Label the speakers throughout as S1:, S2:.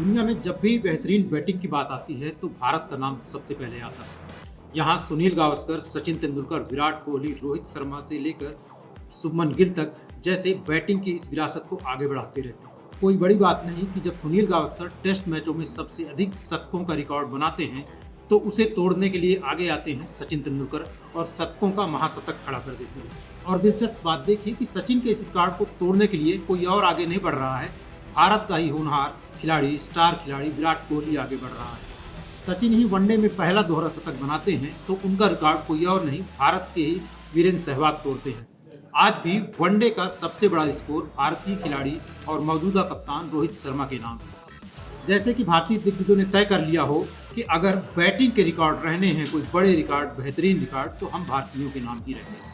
S1: दुनिया में जब भी बेहतरीन बैटिंग की बात आती है तो भारत का नाम सबसे पहले आता है। यहाँ सुनील गावस्कर, सचिन तेंदुलकर, विराट कोहली, रोहित शर्मा से लेकर शुभमन गिल तक जैसे बैटिंग की इस विरासत को आगे बढ़ाते रहते हैं। कोई बड़ी बात नहीं कि जब सुनील गावस्कर टेस्ट मैचों में सबसे अधिक शतकों का रिकॉर्ड बनाते हैं तो उसे तोड़ने के लिए आगे आते हैं सचिन तेंदुलकर और शतकों का महाशतक खड़ा कर देते हैं। और दिलचस्प बात देखिए कि सचिन के इस रिकॉर्ड को तोड़ने के लिए कोई और आगे नहीं बढ़ रहा है, भारत का ही होनहार खिलाड़ी, स्टार खिलाड़ी विराट कोहली आगे बढ़ रहा है। सचिन ही वनडे में पहला दोहरा शतक बनाते हैं तो उनका रिकॉर्ड कोई और नहीं, भारत के ही वीरेंद्र सहवाग तोड़ते हैं। आज भी वनडे का सबसे बड़ा स्कोर भारतीय खिलाड़ी और मौजूदा कप्तान रोहित शर्मा के नाम है। जैसे कि भारतीय दिग्गजों ने तय कर लिया हो कि अगर बैटिंग के रिकॉर्ड रहने हैं, कोई बड़े रिकॉर्ड, बेहतरीन रिकॉर्ड, तो हम भारतीयों के नाम ही रहेंगे।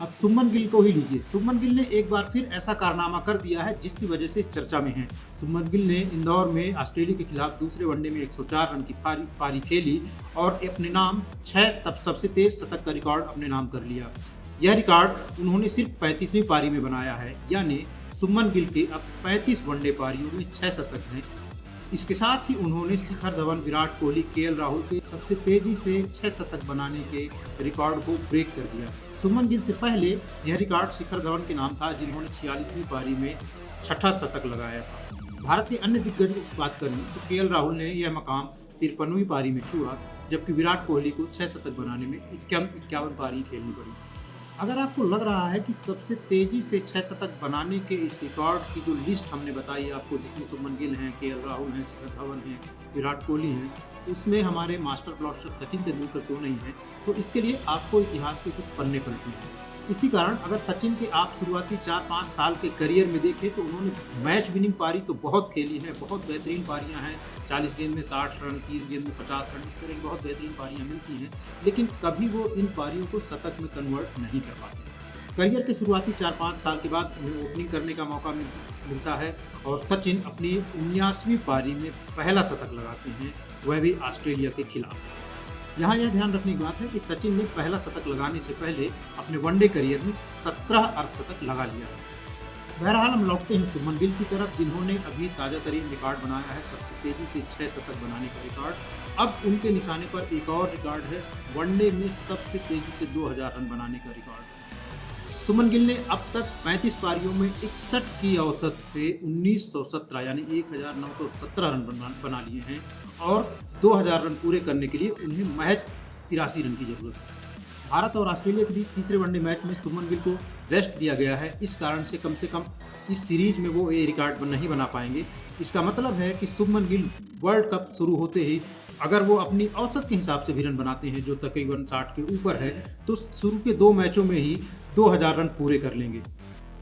S1: अब शुभमन गिल को ही लीजिए। शुभमन गिल ने एक बार फिर ऐसा कारनामा कर दिया है जिसकी वजह से चर्चा में है। शुभमन गिल ने इंदौर में ऑस्ट्रेलिया के खिलाफ दूसरे वनडे में 104 रन की पारी खेली और अपने नाम 6 तब सबसे तेज शतक का रिकॉर्ड अपने नाम कर लिया। यह रिकॉर्ड उन्होंने सिर्फ 35वीं पारी में बनाया है, यानी शुभमन गिल के अब 35 वनडे पारियों में 6 शतक हैं। इसके साथ ही उन्होंने शिखर धवन, विराट कोहली, केएल राहुल के सबसे तेजी से 6 शतक बनाने के रिकॉर्ड को ब्रेक कर दिया। शुभमन गिल से पहले यह रिकॉर्ड शिखर धवन के नाम था, जिन्होंने 46वीं पारी में 6ठा शतक लगाया था। भारत के अन्य दिग्गजों की बात करें तो केएल राहुल ने यह मकाम 53वीं पारी में छुआ, जबकि विराट कोहली को 6 शतक बनाने में 51 पारी खेलनी पड़ी। अगर आपको लग रहा है कि सबसे तेजी से 6 शतक बनाने के इस रिकॉर्ड की जो लिस्ट हमने बताई आपको, जिसमें शुभमन गिल हैं, केएल राहुल हैं, शिखर धवन हैं, विराट कोहली हैं, उसमें हमारे मास्टर ब्लास्टर सचिन तेंदुलकर क्यों नहीं है, तो इसके लिए आपको इतिहास के कुछ पन्ने पलटने हैं। इसी कारण अगर सचिन के आप शुरुआती 4-5 साल के करियर में देखें तो उन्होंने मैच विनिंग पारी तो बहुत खेली है, बहुत बेहतरीन पारियां हैं। 40 गेंद में 60 रन, 30 गेंद में 50 रन, इस तरह की बहुत बेहतरीन पारियां मिलती हैं, लेकिन कभी वो इन पारियों को शतक में कन्वर्ट नहीं कर पाते। करियर के शुरुआती 4-5 साल के बाद उन्हें ओपनिंग करने का मौका मिलता है और सचिन अपनी 19वीं पारी में पहला शतक लगाते हैं, वह भी ऑस्ट्रेलिया के खिलाफ। यहाँ यह ध्यान रखने की बात है कि सचिन ने पहला शतक लगाने से पहले अपने वनडे करियर में 17 अर्धशतक लगा लिया था। बहरहाल हम लौटते हैं शुभमन गिल की तरफ, जिन्होंने अभी ताज़ा तरीन रिकॉर्ड बनाया है, सबसे तेजी से 6 शतक बनाने का रिकॉर्ड। अब उनके निशाने पर एक और रिकॉर्ड है, वनडे में सबसे तेजी से 2000 रन बनाने का रिकॉर्ड। शुभमन गिल ने अब तक 35 पारियों में 61 की औसत से 1917 यानी 1917 रन बना लिए हैं और 2000 रन पूरे करने के लिए उन्हें महज 83 रन की जरूरत है। भारत और ऑस्ट्रेलिया के बीच तीसरे वनडे मैच में शुभमन गिल को रेस्ट दिया गया है, इस कारण से कम इस सीरीज में वो ये रिकॉर्ड नहीं बना पाएंगे। इसका मतलब है कि शुभमन गिल वर्ल्ड कप शुरू होते ही अगर वो अपनी औसत के हिसाब से भी रन बनाते हैं, जो तकरीबन 60 के ऊपर है, तो शुरू के 2 मैचों में ही 2000 रन पूरे कर लेंगे।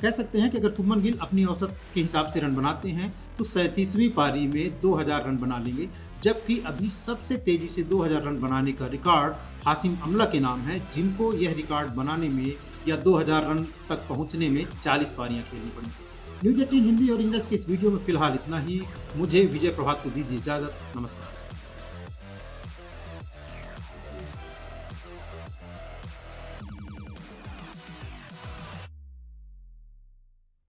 S1: कह सकते हैं कि अगर शुभमन गिल अपनी औसत के हिसाब से रन बनाते हैं तो 37वीं पारी में 2000 रन बना लेंगे, जबकि अभी सबसे तेजी से 2000 रन बनाने का रिकॉर्ड हाशिम अमला के नाम है, जिनको यह रिकॉर्ड बनाने में या 2000 रन तक पहुंचने में 40 पारियां खेलनी पड़ी थी। न्यूज़ 18 हिंदी और इंग्लिश के इस वीडियो में फिलहाल इतना ही। मुझे विजय प्रभात को दीजिए इजाज़त। नमस्कार।